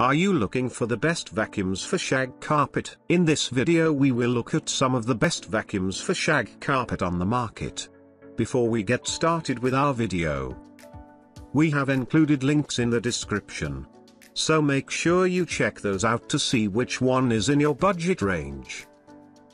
Are you looking for the best vacuums for shag carpet? In this video we will look at some of the best vacuums for shag carpet on the market. Before we get started with our video, we have included links in the description, so make sure you check those out to see which one is in your budget range.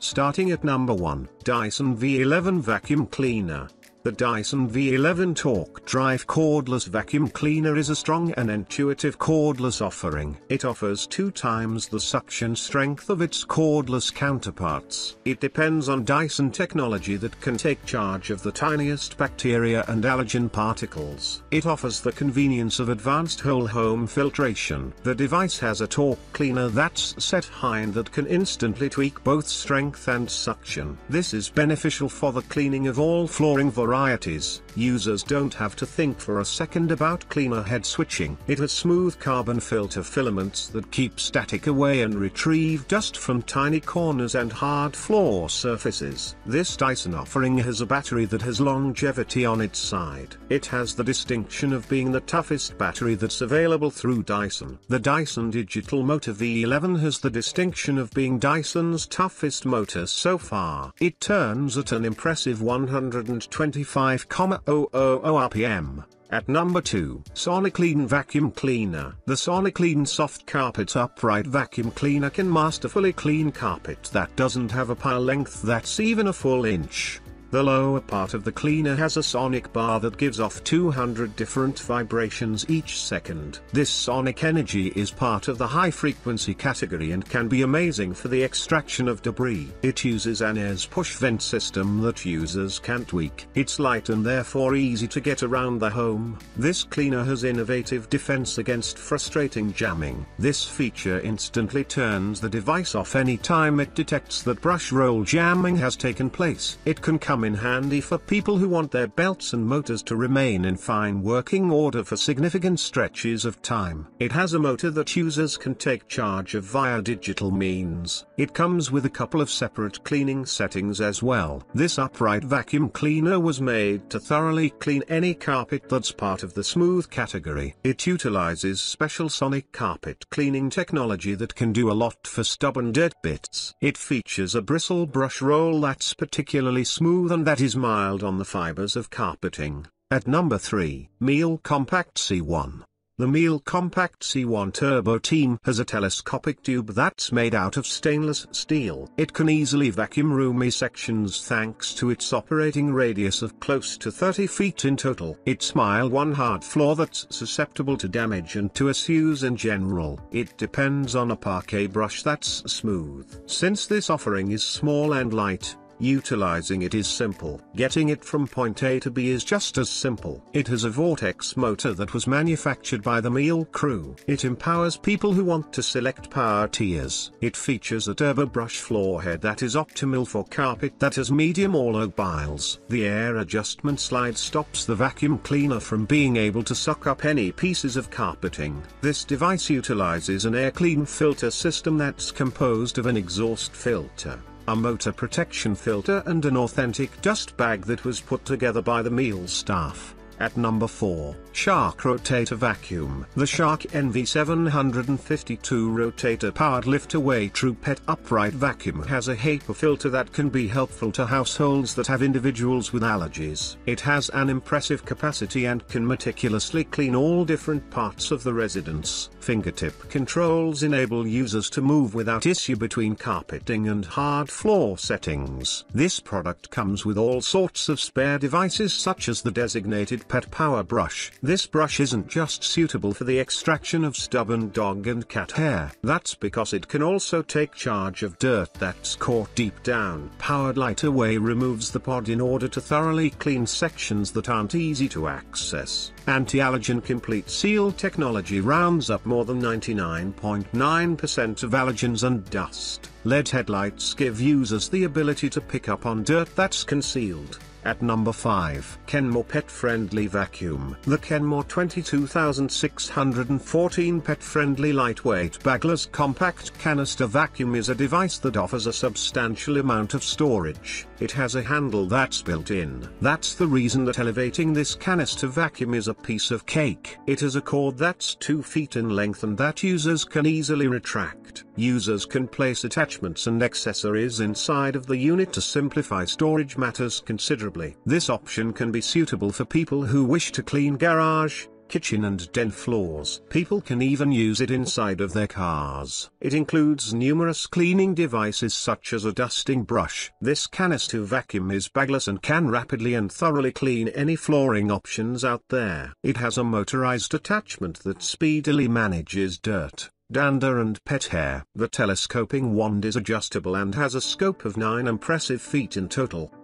Starting at number 1, Dyson V11 Vacuum Cleaner. The Dyson V11 Torque Drive Cordless Vacuum Cleaner is a strong and intuitive cordless offering. It offers 2 times the suction strength of its cordless counterparts. It depends on Dyson technology that can take charge of the tiniest bacteria and allergen particles. It offers the convenience of advanced whole home filtration. The device has a torque cleaner that's set high and that can instantly tweak both strength and suction. This is beneficial for the cleaning of all flooring varieties. Users don't have to think for a second about cleaner head switching. It has smooth carbon filter filaments that keep static away and retrieve dust from tiny corners and hard floor surfaces. This Dyson offering has a battery that has longevity on its side. It has the distinction of being the toughest battery that's available through Dyson. The Dyson Digital Motor V11 has the distinction of being Dyson's toughest motor so far. It turns at an impressive 125,000 RPM. At number 2, Soniclean Vacuum Cleaner. The Soniclean Soft Carpet Upright Vacuum Cleaner can masterfully clean carpet that doesn't have a pile length that's even a full inch. The lower part of the cleaner has a sonic bar that gives off 200 different vibrations each second. This sonic energy is part of the high-frequency category and can be amazing for the extraction of debris. It uses an air's push vent system that users can tweak. It's light and therefore easy to get around the home. This cleaner has innovative defense against frustrating jamming. This feature instantly turns the device off anytime it detects that brush roll jamming has taken place. It can come in handy for people who want their belts and motors to remain in fine working order for significant stretches of time. It has a motor that users can take charge of via digital means. It comes with a couple of separate cleaning settings as well. This upright vacuum cleaner was made to thoroughly clean any carpet that's part of the smooth category. It utilizes special sonic carpet cleaning technology that can do a lot for stubborn dirt bits. It features a bristle brush roll that's particularly smooth and that is mild on the fibers of carpeting. At number 3, Miele Compact C1. The Miele Compact C1 Turbo Team has a telescopic tube that's made out of stainless steel. It can easily vacuum roomy sections thanks to its operating radius of close to 30 feet in total. It's mild one hard floor that's susceptible to damage and to issues in general. It depends on a parquet brush that's smooth. Since this offering is small and light, utilizing it is simple. Getting it from point A to B is just as simple. It has a vortex motor that was manufactured by the Miele crew. It empowers people who want to select power tiers. It features a turbo brush floor head that is optimal for carpet that has medium or low piles. The air adjustment slide stops the vacuum cleaner from being able to suck up any pieces of carpeting. This device utilizes an air clean filter system that's composed of an exhaust filter, a motor protection filter and an authentic dust bag that was put together by the Miele staff. At number 4, Shag Rotator Vacuum. The Shag NV752 Rotator powered lift-away true pet upright vacuum has a HEPA filter that can be helpful to households that have individuals with allergies. It has an impressive capacity and can meticulously clean all different parts of the residence. Fingertip controls enable users to move without issue between carpeting and hard floor settings. This product comes with all sorts of spare devices such as the designated pet power brush. This brush isn't just suitable for the extraction of stubborn dog and cat hair. That's because it can also take charge of dirt that's caught deep down. Powered light away removes the pod in order to thoroughly clean sections that aren't easy to access. Anti-allergen complete seal technology rounds up more than 99.9% of allergens and dust. LED headlights give users the ability to pick up on dirt that's concealed. At number 5, Kenmore Pet-Friendly Vacuum. The Kenmore 22614 pet-friendly lightweight bagless compact canister vacuum is a device that offers a substantial amount of storage. It has a handle that's built in. That's the reason that elevating this canister vacuum is a piece of cake. It has a cord that's 2 feet in length and that users can easily retract. Users can place attachments and accessories inside of the unit to simplify storage matters considerably. This option can be suitable for people who wish to clean garage, kitchen and den floors. People can even use it inside of their cars. It includes numerous cleaning devices such as a dusting brush. This canister vacuum is bagless and can rapidly and thoroughly clean any flooring options out there. It has a motorized attachment that speedily manages dirt, dander and pet hair. The telescoping wand is adjustable and has a scope of 9 impressive feet in total.